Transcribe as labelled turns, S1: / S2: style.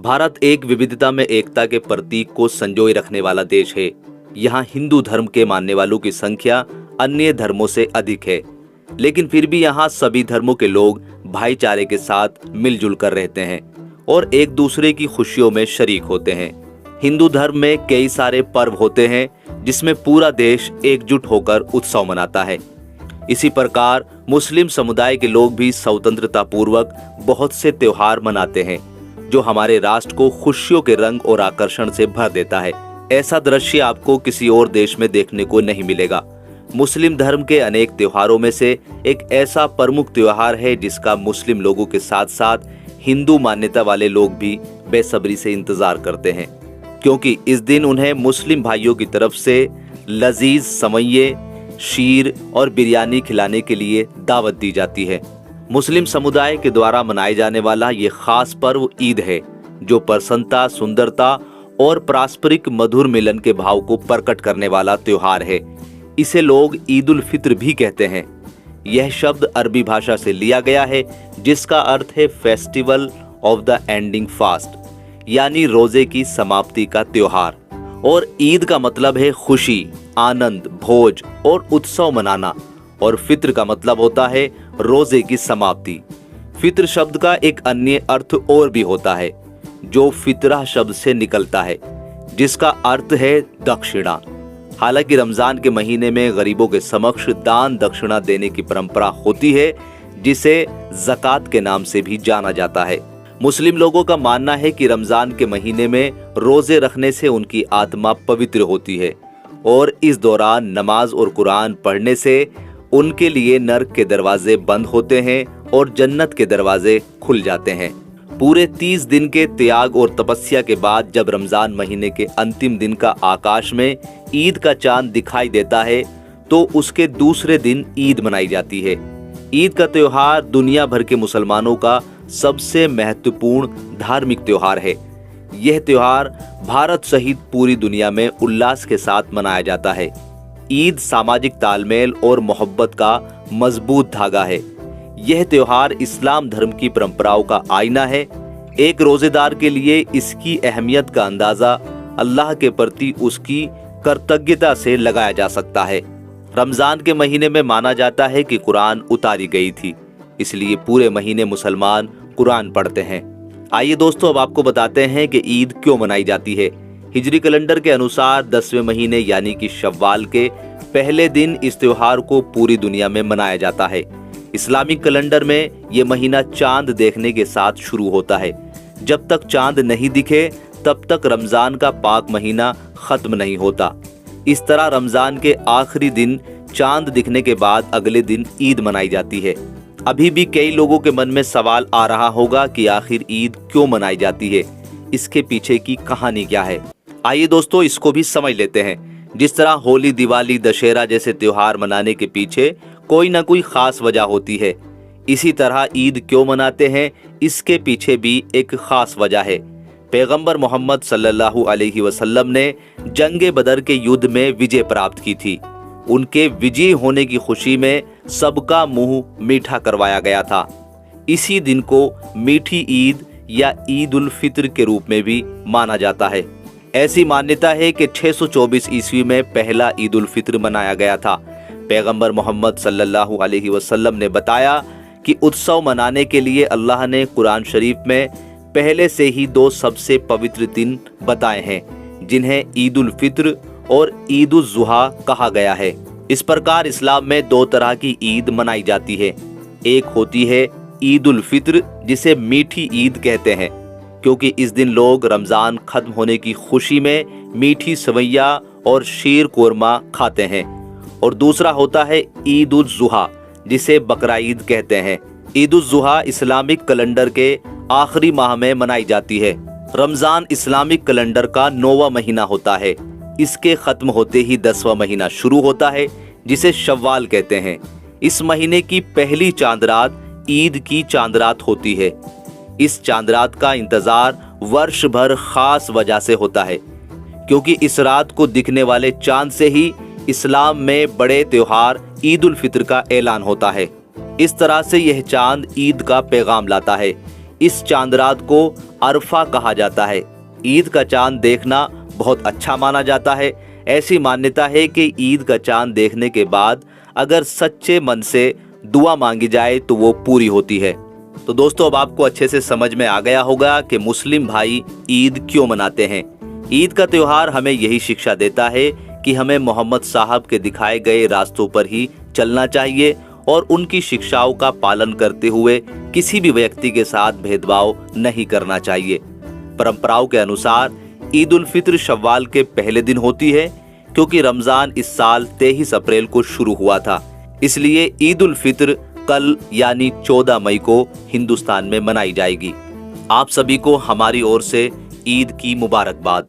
S1: भारत एक विविधता में एकता के प्रतीक को संजोए रखने वाला देश है। यहाँ हिंदू धर्म के मानने वालों की संख्या अन्य धर्मों से अधिक है, लेकिन फिर भी यहाँ सभी धर्मों के लोग भाईचारे के साथ मिलजुल कर रहते हैं और एक दूसरे की खुशियों में शरीक होते हैं। हिंदू धर्म में कई सारे पर्व होते हैं जिसमें पूरा देश एकजुट होकर उत्सव मनाता है। इसी प्रकार मुस्लिम समुदाय के लोग भी स्वतंत्रता पूर्वक बहुत से त्योहार मनाते हैं, जो हमारे राष्ट्र को खुशियों के रंग और आकर्षण से भर देता है। ऐसा दृश्य आपको किसी और देश में देखने को नहीं मिलेगा। मुस्लिम धर्म के अनेक त्योहारों में से एक ऐसा प्रमुख त्योहार है जिसका मुस्लिम लोगों के साथ साथ हिंदू मान्यता वाले लोग भी बेसब्री से इंतजार करते हैं, क्योंकि इस दिन उन्हें मुस्लिम भाइयों की तरफ से लजीज सवैये, शीर और बिरयानी खिलाने के लिए दावत दी जाती है। मुस्लिम समुदाय के द्वारा मनाए जाने वाला ये खास पर्व ईद है, जो प्रसन्नता, सुंदरता और पारस्परिक मधुर मिलन के भाव को प्रकट करने वाला त्योहार है। इसे लोग ईद उल फित्र भी कहते हैं। यह शब्द अरबी भाषा से लिया गया है, जिसका अर्थ है festival of the ending fast, यानी रोजे की समाप्ति का त्योहार। और ईद का मतलब है खुशी, आनंद, भोज और उत्सव मनाना, और फित्र का मतलब होता है रोजे की समाप्ति। फित्र शब्द का एक अन्य अर्थ और भी होता है, जो फितरा शब्द से निकलता है, जिसका अर्थ है दक्षिणा। हालांकि रमजान के महीने में गरीबों के समक्ष दान दक्षिणा देने की परंपरा होती है, जिसे ज़कात के नाम से भी जाना जाता है। मुस्लिम लोगों का मानना है कि रमजान के महीने में रोजे रखने से उनकी आत्मा पवित्र होती है और इस दौरान नमाज और कुरान पढ़ने से उनके लिए नर्क के दरवाजे बंद होते हैं और जन्नत के दरवाजे खुल जाते हैं। पूरे 30 दिन के त्याग और तपस्या के बाद जब रमजान महीने के अंतिम दिन का आकाश में ईद का चांद दिखाई देता है, तो उसके दूसरे दिन ईद मनाई जाती है। ईद का त्योहार दुनिया भर के मुसलमानों का सबसे महत्वपूर्ण धार्मिक त्योहार है। यह त्योहार भारत सहित पूरी दुनिया में उल्लास के साथ मनाया जाता है। ईद सामाजिक तालमेल और मोहब्बत का मजबूत धागा है। यह त्योहार इस्लाम धर्म की परंपराओं का आईना है। एक रोजेदार के लिए इसकी अहमियत का अंदाजा अल्लाह के प्रति उसकी कृतज्ञता से लगाया जा सकता है। रमजान के महीने में माना जाता है कि कुरान उतारी गई थी, इसलिए पूरे महीने मुसलमान कुरान पढ़ते हैं। आइए दोस्तों, अब आपको बताते हैं कि ईद क्यों मनाई जाती है। हिजरी कैलेंडर के अनुसार 10वें महीने यानी कि शव्वाल के पहले दिन इस त्योहार को पूरी दुनिया में मनाया जाता है। इस्लामिक कैलेंडर में यह महीना चांद देखने के साथ शुरू होता है। जब तक चांद नहीं दिखे तब तक रमजान का पाक महीना खत्म नहीं होता। इस तरह रमजान के आखिरी दिन चांद दिखने के बाद अगले दिन ईद मनाई जाती है। अभी भी कई लोगों के मन में सवाल आ रहा होगा कि आखिर ईद क्यों मनाई जाती है, इसके पीछे की कहानी क्या है। आइए दोस्तों, इसको भी समझ लेते हैं। जिस तरह होली, दिवाली, दशहरा जैसे त्योहार मनाने के पीछे कोई ना कोई खास वजह होती है, इसी तरह ईद क्यों मनाते हैं, इसके पीछे भी एक खास वजह है। पैगंबर मोहम्मद सल्लल्लाहु अलैहि वसल्लम ने जंगे बदर के युद्ध में विजय प्राप्त की थी। उनके विजयी होने की खुशी में सबका मुंह मीठा करवाया गया था। इसी दिन को मीठी ईद या ईद उल फित्र के रूप में भी माना जाता है। ऐसी मान्यता है कि 624 ईस्वी में पहला ईद उल फित्र मनाया गया था। पैगंबर मोहम्मद सल्लल्लाहु अलैहि वसल्लम ने बताया कि उत्सव मनाने के लिए अल्लाह ने कुरान शरीफ में पहले से ही 2 सबसे पवित्र दिन बताए हैं, जिन्हें ईद उल फित्र और ईद उल जुहा कहा गया है। इस प्रकार इस्लाम में 2 तरह की ईद मनाई जाती है। एक होती है ईद उल फित्र, जिसे मीठी ईद कहते हैं, क्योंकि इस दिन लोग रमजान खत्म होने की खुशी में मीठी सवैया और शीर कोरमा खाते हैं। और दूसरा होता है ईद उल जुहा, जिसे बकरा ईद कहते हैं। ईद उल जुहा इस्लामिक कैलेंडर के आखिरी माह में मनाई जाती है। रमजान इस्लामिक कैलेंडर का 9वां महीना होता है। इसके खत्म होते ही 10वां महीना शुरू होता है, जिसे शव्वाल कहते हैं। इस महीने की पहली चांद रात ईद की चांद रात होती है। इस चांद रात का इंतजार वर्ष भर खास वजह से होता है, क्योंकि इस रात को दिखने वाले चांद से ही इस्लाम में बड़े त्योहार ईद उल फित्र का ऐलान होता है। इस तरह से यह चांद ईद का पैगाम लाता है। इस चांद रात को अरफा कहा जाता है। ईद का चांद देखना बहुत अच्छा माना जाता है। ऐसी मान्यता है कि ईद का चांद देखने के बाद अगर सच्चे मन से दुआ मांगी जाए तो वो पूरी होती है। तो दोस्तों, अब आपको अच्छे से समझ में आ गया होगा कि मुस्लिम भाई ईद क्यों मनाते हैं। ईद का त्योहार हमें यही शिक्षा देता है कि हमें मोहम्मद साहब के दिखाए गए रास्तों पर ही चलना चाहिए और उनकी शिक्षाओं का पालन करते हुए किसी भी व्यक्ति के साथ भेदभाव नहीं करना चाहिए। परंपराओं के अनुसार ईद उल फित्र शव्वाल के पहले दिन होती है, क्योंकि रमजान इस साल 23 अप्रैल को शुरू हुआ था। इसलिए ईद उल फित्र कल यानी 14 मई को हिंदुस्तान में मनाई जाएगी। आप सभी को हमारी ओर से ईद की मुबारकबाद।